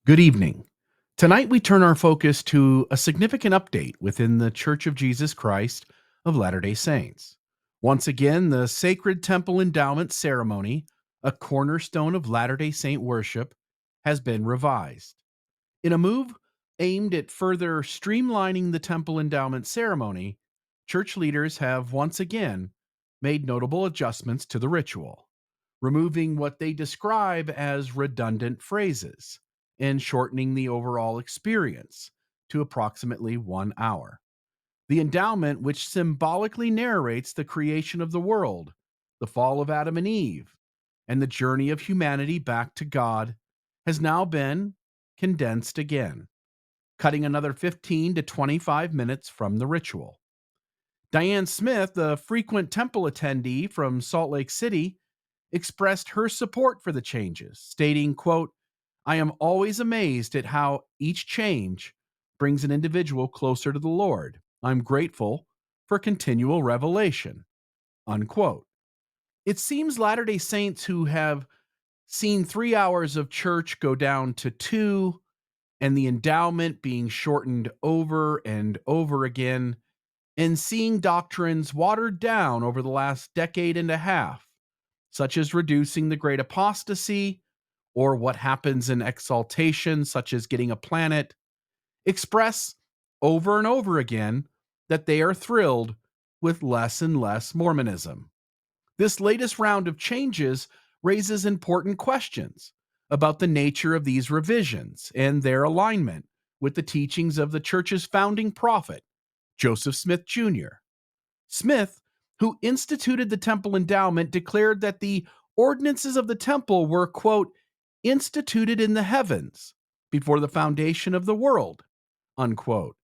Good evening. Tonight we turn our focus to a significant update within the Church of Jesus Christ of Latter-day Saints. Once again, the Sacred Temple Endowment Ceremony, a cornerstone of Latter-day Saint worship, has been revised. In a move aimed at further streamlining the temple endowment ceremony, church leaders have once again made notable adjustments to the ritual, removing what they describe as redundant phrases and shortening the overall experience to approximately 1 hour. The endowment, which symbolically narrates the creation of the world, the fall of Adam and Eve, and the journey of humanity back to God, has now been condensed again, cutting another 15 to 25 minutes from the ritual. Diane Smith, a frequent temple attendee from Salt Lake City, expressed her support for the changes, stating, quote, "I am always amazed at how each change brings an individual closer to the Lord. I'm grateful for continual revelation," unquote. It seems Latter-day Saints who have seen 3 hours of church go down to two and the endowment being shortened over and over again, and seeing doctrines watered down over the last decade and a half, such as reducing the great apostasy or what happens in exaltation, such as getting a planet, express over and over again that they are thrilled with less and less Mormonism. This latest round of changes raises important questions about the nature of these revisions and their alignment with the teachings of the church's founding prophet, Joseph Smith Jr. Smith, who instituted the temple endowment, declared that the ordinances of the temple were, quote, instituted in the heavens before the foundation of the world, unquote,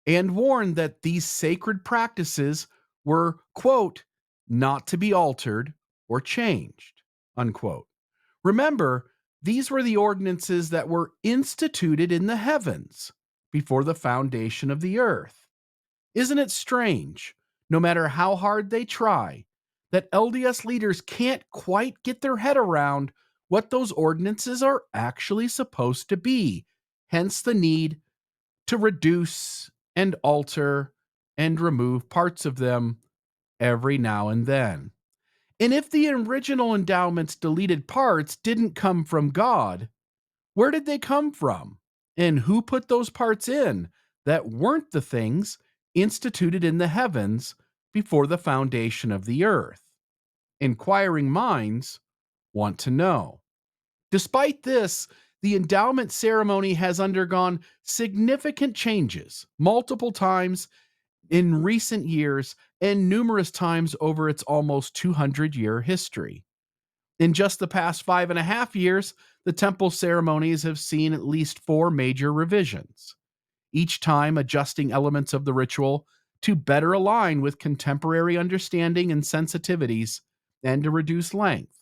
and warned that these sacred practices were, quote, not to be altered or changed, unquote. Remember, these were the ordinances that were instituted in the heavens before the foundation of the earth. Isn't it strange, no matter how hard they try, that LDS leaders can't quite get their head around what those ordinances are actually supposed to be? Hence the need to reduce and alter and remove parts of them every now and then. And if the original endowment's deleted parts didn't come from God, where did they come from? And who put those parts in that weren't the things instituted in the heavens before the foundation of the earth? Inquiring minds want to know. Despite this, the endowment ceremony has undergone significant changes multiple times in recent years and numerous times over its almost 200-year history. In just the past 5.5 years, the temple ceremonies have seen at least four major revisions, each time adjusting elements of the ritual to better align with contemporary understanding and sensitivities and to reduce length.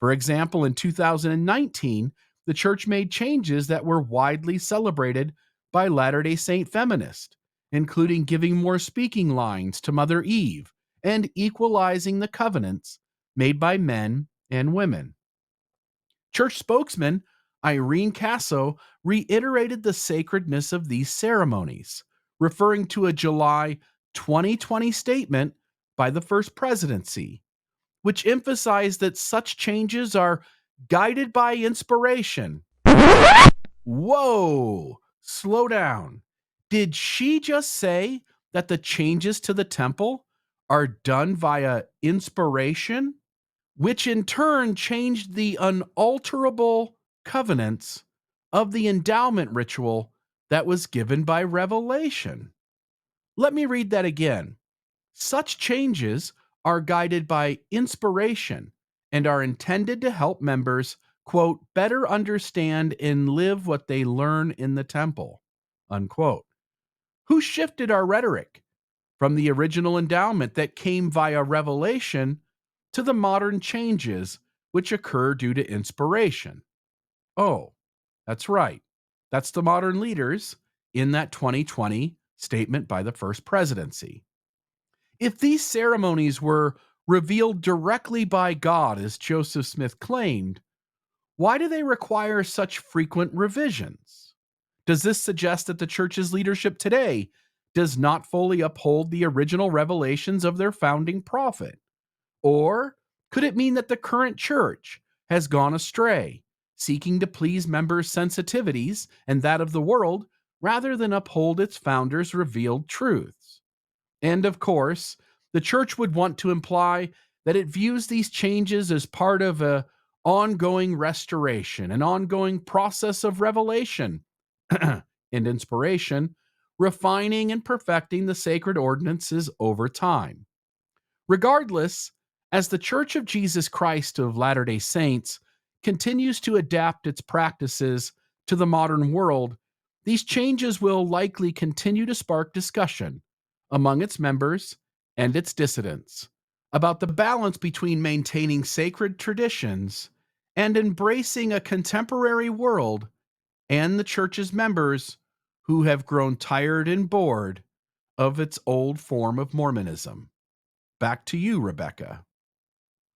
For example, in 2019, the church made changes that were widely celebrated by Latter-day Saint feminists, including giving more speaking lines to Mother Eve and equalizing the covenants made by men and women. Church spokesman Irene Casso reiterated the sacredness of these ceremonies, referring to a July 2020 statement by the First Presidency, which emphasized that such changes are guided by inspiration. Whoa, slow down. Did she just say that the changes to the temple are done via inspiration, which in turn changed the unalterable covenants of the endowment ritual that was given by revelation? Let me read that again. Such changes are guided by inspiration and are intended to help members, quote, better understand and live what they learn in the temple, unquote. Who shifted our rhetoric from the original endowment that came via revelation to the modern changes which occur due to inspiration? Oh, that's right. That's the modern leaders in that 2020 statement by the First Presidency. If these ceremonies were revealed directly by God, as Joseph Smith claimed, Why do they require such frequent revisions? Does this suggest that the church's leadership today does not fully uphold the original revelations of their founding prophet? Or could it mean that the current church has gone astray, seeking to please members' sensitivities and that of the world rather than uphold its founders' revealed truths? And of course, the church would want to imply that it views these changes as part of a ongoing restoration, an ongoing process of revelation and inspiration, refining and perfecting the sacred ordinances over time. Regardless, as the Church of Jesus Christ of Latter day Saints continues to adapt its practices to the modern world, these changes will likely continue to spark discussion among its members and its dissidents about the balance between maintaining sacred traditions and embracing a contemporary world, and the Church's members who have grown tired and bored of its old form of Mormonism. Back to you, Rebecca.